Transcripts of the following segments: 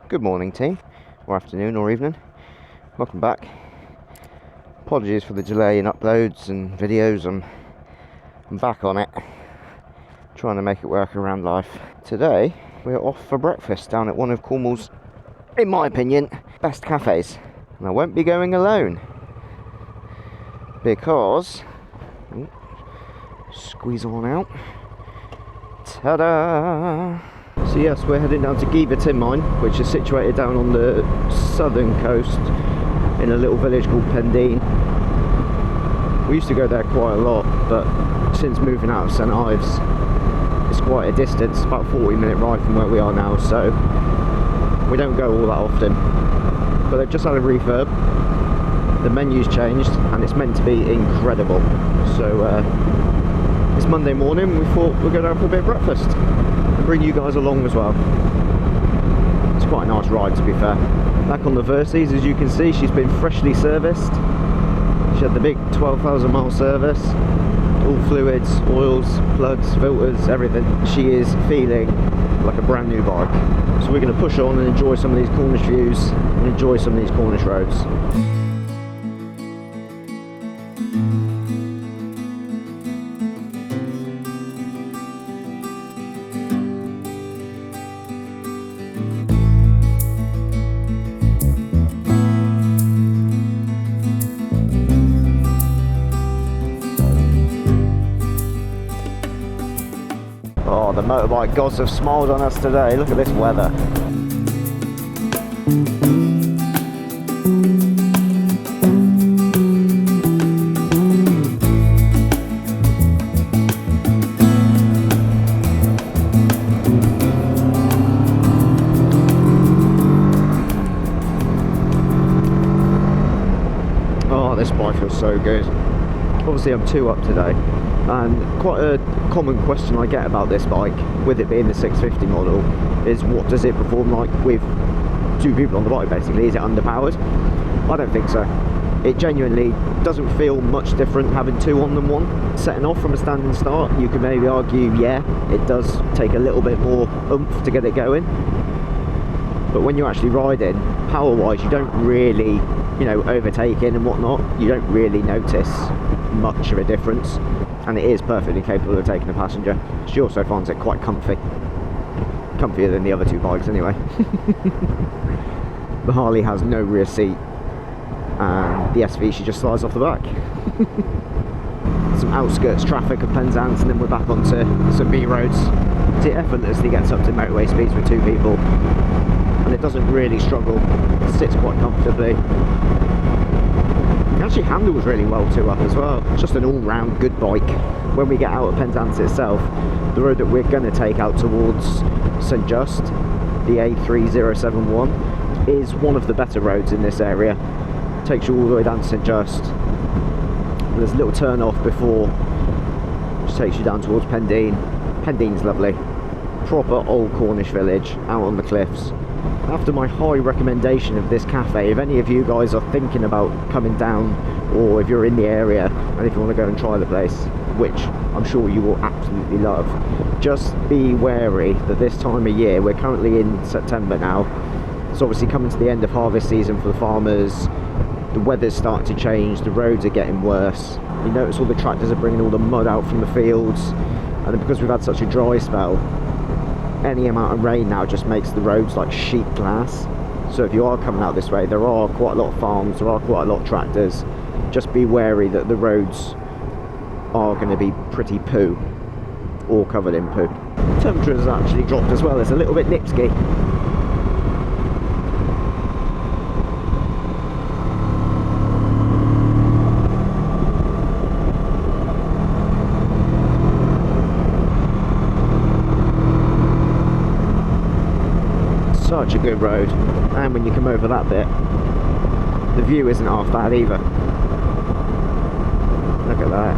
Good morning, team, or afternoon, or evening. Welcome back. Apologies for the delay in uploads and videos. I'm back on it, trying to make it work around life. Today, we're off for breakfast down at one of Cornwall's, in my opinion, best cafes. And I won't be going alone, because, squeeze on out. Ta-da! So yes, we're heading down to Geevor tin mine, which is situated down on the southern coast in a little village called Pendeen. We used to go there quite a lot, but since moving out of St Ives, it's quite a distance, about a 40-minute ride from where we are now, so we don't go all that often. But they've just had a refurb, the menu's changed, and it's meant to be incredible. So it's Monday morning, we thought we'd go down for a bit of breakfast and bring you guys along as well. It's quite a nice ride, to be fair. Back on the Versys, as you can see, she's been freshly serviced. She had the big 12,000 mile service, all fluids, oils, plugs, filters, everything. She is feeling like a brand new bike. So we're going to push on and enjoy some of these Cornish views and enjoy some of these Cornish roads. Oh, the motorbike gods have smiled on us today. Look at this weather. Oh, this bike feels so good. Obviously I'm 2 up today, and quite a common question I get about this bike, with it being the 650 model, is what does it perform like with 2 people on the bike basically? Is it underpowered? I don't think so. It genuinely doesn't feel much different having 2 on than 1. Setting off from a standing start, you could maybe argue, yeah, it does take a little bit more oomph to get it going. But when you're actually riding, power-wise, you don't really, overtaking and whatnot, you don't really notice much of a difference. And it is perfectly capable of taking a passenger. She also finds it quite comfy. Comfier than the other 2 bikes anyway. The Harley has no rear seat, and the SV, she just slides off the back. Some outskirts traffic of Pendeen, and then we're back onto some B roads. It effortlessly gets up to motorway speeds with 2 people, and it doesn't really struggle. It sits quite comfortably. It actually handles really well 2 up as well. It's just an all-round good bike. When we get out of Pendeen itself, the road that we're going to take out towards St Just, the A3071, is one of the better roads in this area. It takes you all the way down to St Just. There's a little turn off before, which takes you down towards Pendeen. Pendeen's lovely. Proper old Cornish village out on the cliffs. After my high recommendation of this cafe, if any of you guys are thinking about coming down, or if you're in the area and if you want to go and try the place, which I'm sure you will absolutely love, just be wary that this time of year, we're currently in September now, it's obviously coming to the end of harvest season for the farmers. The weather's starting to change, the roads are getting worse. You notice all the tractors are bringing all the mud out from the fields, and because we've had such a dry spell, any amount of rain now just makes the roads like sheet glass. So if you are coming out this way, there are quite a lot of farms, there are quite a lot of tractors. Just be wary that the roads are going to be pretty poo, or covered in poo. The temperature has actually dropped as well. It's a little bit nipsky. Such a good road, and when you come over that bit, the view isn't half bad either. Look at that.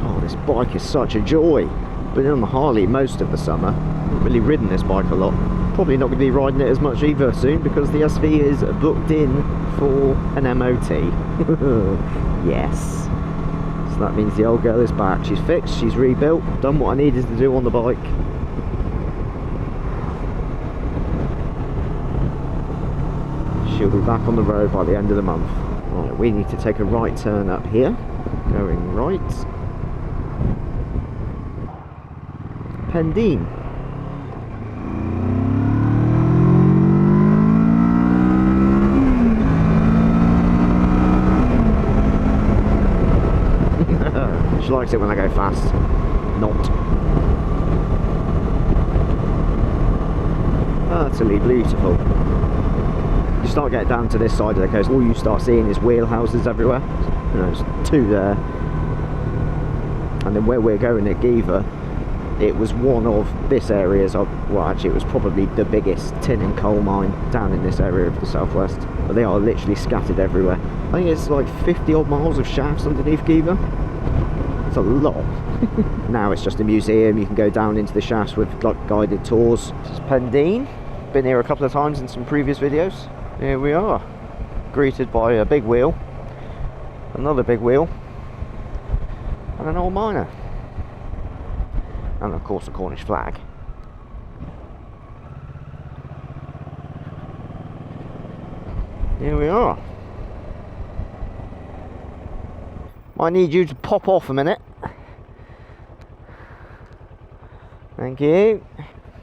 Oh, this bike is such a joy. Been on the Harley most of the summer, not really ridden this bike a lot. Probably not going to be riding it as much either soon, because the SV is booked in for an MOT. Yes. So that means the old girl is back. She's fixed, she's rebuilt, done what I needed to do on the bike. she'll be back on the road by the end of the month. Right, we need to take a right turn up here. Going right. Pendeen. She likes it when I go fast. Not. Utterly beautiful. You start getting down to this side of the coast, all you start seeing is wheelhouses everywhere. You know, there's two there. And then where we're going at Geevor, it was one of this area's, well actually it was probably the biggest tin and coal mine down in this area of the southwest. But they are literally scattered everywhere. I think it's like 50 odd miles of shafts underneath Geevor. It's a lot. Now it's just a museum. You can go down into the shafts with like guided tours. This is Pendeen. Been here a couple of times in some previous videos. Here we are, greeted by a big wheel, another big wheel, and an old miner, and of course a Cornish flag. Here we are. I need you to pop off a minute. Thank you.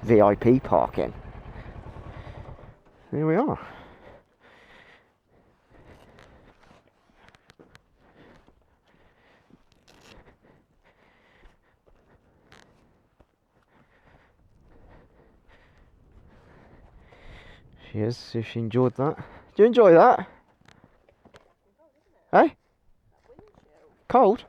VIP parking. Here we are. She is, see if she enjoyed that. Do you enjoy that? Hey? Cold?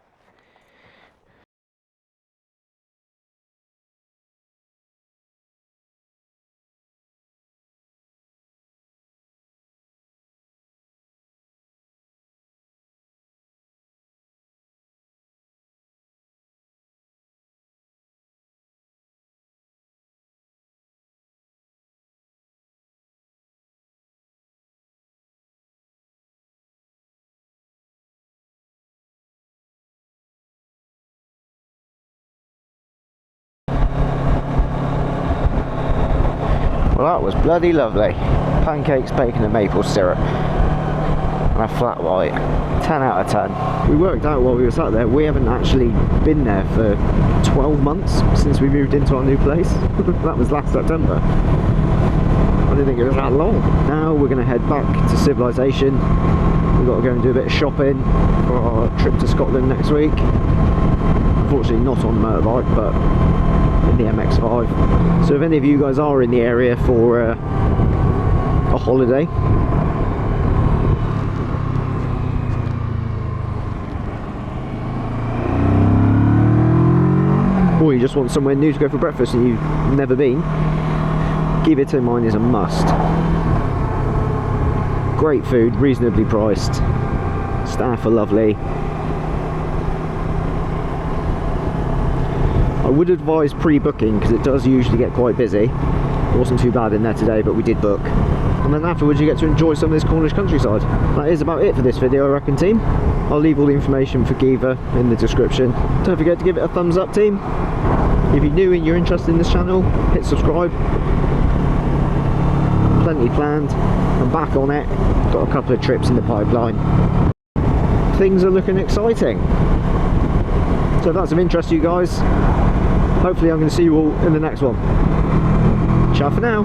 Well, that was bloody lovely. Pancakes, bacon and maple syrup. And a flat white. 10 out of 10. We worked out while we were sat there, we haven't actually been there for 12 months since we moved into our new place. That was last September. I didn't think it was that long. Now we're going to head back to civilization. We've got to go and do a bit of shopping for our trip to Scotland next week. Unfortunately not on the motorbike, but in the MX-5. So if any of you guys are in the area for a holiday, or you just want somewhere new to go for breakfast and you've never been, Geevor Mine is a must. Great food, reasonably priced, staff are lovely. I would advise pre-booking because it does usually get quite busy. It wasn't too bad in there today, but we did book. And then afterwards you get to enjoy some of this Cornish countryside. That is about it for this video, I reckon, team. I'll leave all the information for Geevor in the description. Don't forget to give it a thumbs up, team. If you're new and you're interested in this channel, hit subscribe. Plenty planned. I'm back on it. Got a couple of trips in the pipeline. Things are looking exciting. So if that's of interest to you guys, hopefully I'm going to see you all in the next one. Ciao for now.